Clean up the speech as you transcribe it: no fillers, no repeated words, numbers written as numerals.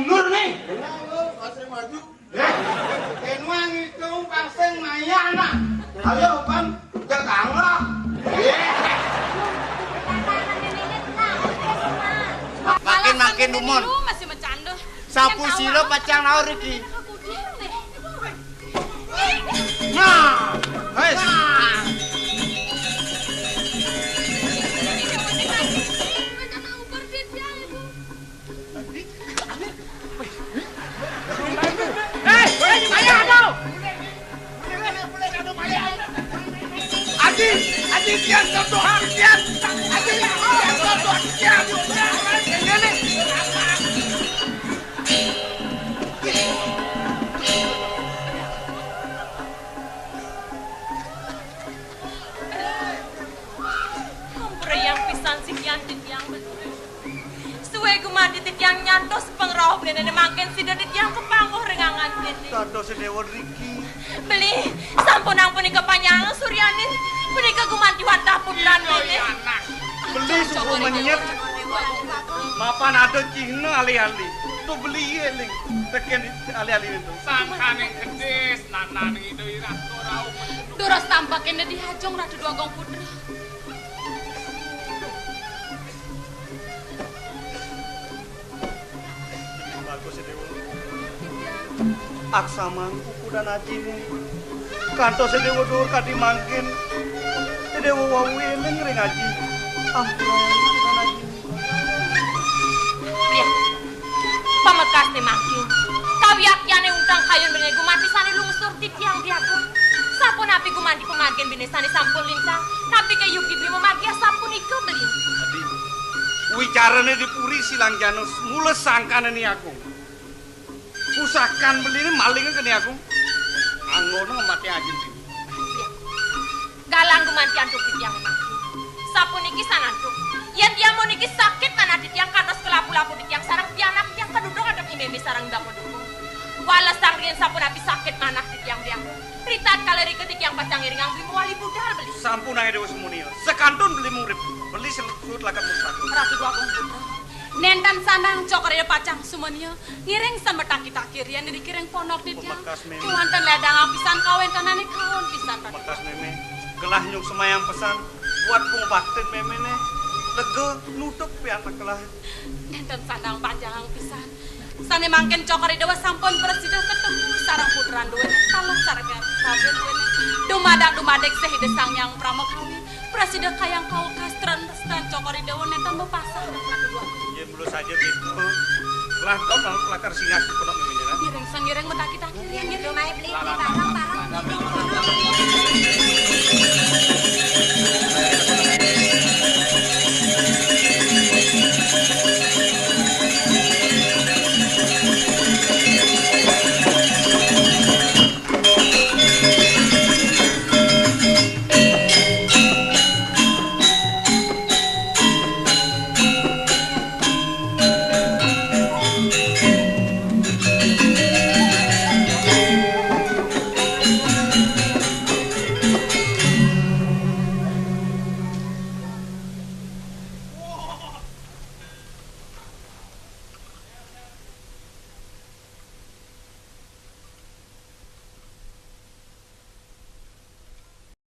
mundur nih. Pasang maju. Kenuang itu pasang mayana. Ayo pan, jagang lah. Makin umur. Masih bercanda. Sapu silo pacang naur iki. Nah, Wes. Adi kian satu kian. Adi satu kian. Yang pisan si kian yang betul. Suwe gumadi yang nyantos pengroh beli makin si dadit yang kepangguh rengangan beli. Tado sedewa Riki. Beli sampun ampun kepanjangan Suryani. Beli kegumanti wadah punan beli. Beli suku menyet. Mapan ada Cina ali-ali. Tu beli eling. Tekian ali-ali itu. Sangkane gedis, nanan itu irah torau. Duros tampakin di hajong ratu dua gong putra. Bagus sedewa. Aksaman kuku dan ajimu. Kanto sedewa dur kadi mangkin. Sedewa wawu eling ring aji. Ampun kuku dan ajimu. Lihat, pamekas ni makin. Kawiakyane undang kayun bini gumanti sani lungsur di tiang diaku. Sapun api gumanti pemakin bini sani sampun lintang. Tapi ke yuki beli memagia sampun ike beli. Adi, wicarane di puri silang janus. Mula sangkane ni aku. Pusakan beli ini malingnya ke ni aku. Anggono mati aja sih. Galang gumanti antuk di tiang makin. Sapun iki sanantuk. Yen dia mau niki sakit mana di tiang kantos kelapu-lapu di tiang sarang pianak tiang keduduk ada imeme sarang dapur dukung. Walas sangrian sapun api sakit mana di tiang tiang. Ritat kaleri ketik yang pacang iring anggi wali budal beli. Sampun aja dewa semuanya. Sekantun beli murid. Beli selut lakat musak. Ratu dua putra. Nentan sanang cokore pacang semuanya. Ngiring san metaki takir yang dikiring ponok di tiang. Bekas meme. Kuanten ledang apisan kawen tanane kawan pisan. Bekas meme. Gelah nyuk semayang pesan. Buat pengobatan meme ne. Lega nutup pianak kelah. Nenten sanang panjang pisan. Sane mangken cokore dewa sampun presiden ketemu sarang putran duwe kalau sareng kabeh duwe. Dumadak sehide sang yang pramakawi. Presiden kayang kau kastran cokore dewa nenten bepasah kedua. Ya belum saja gitu. Kelah kau kalau kelakar singas pondok meme ne. Ngiring sangiring metaki-taki yang gitu mae beli barang-barang.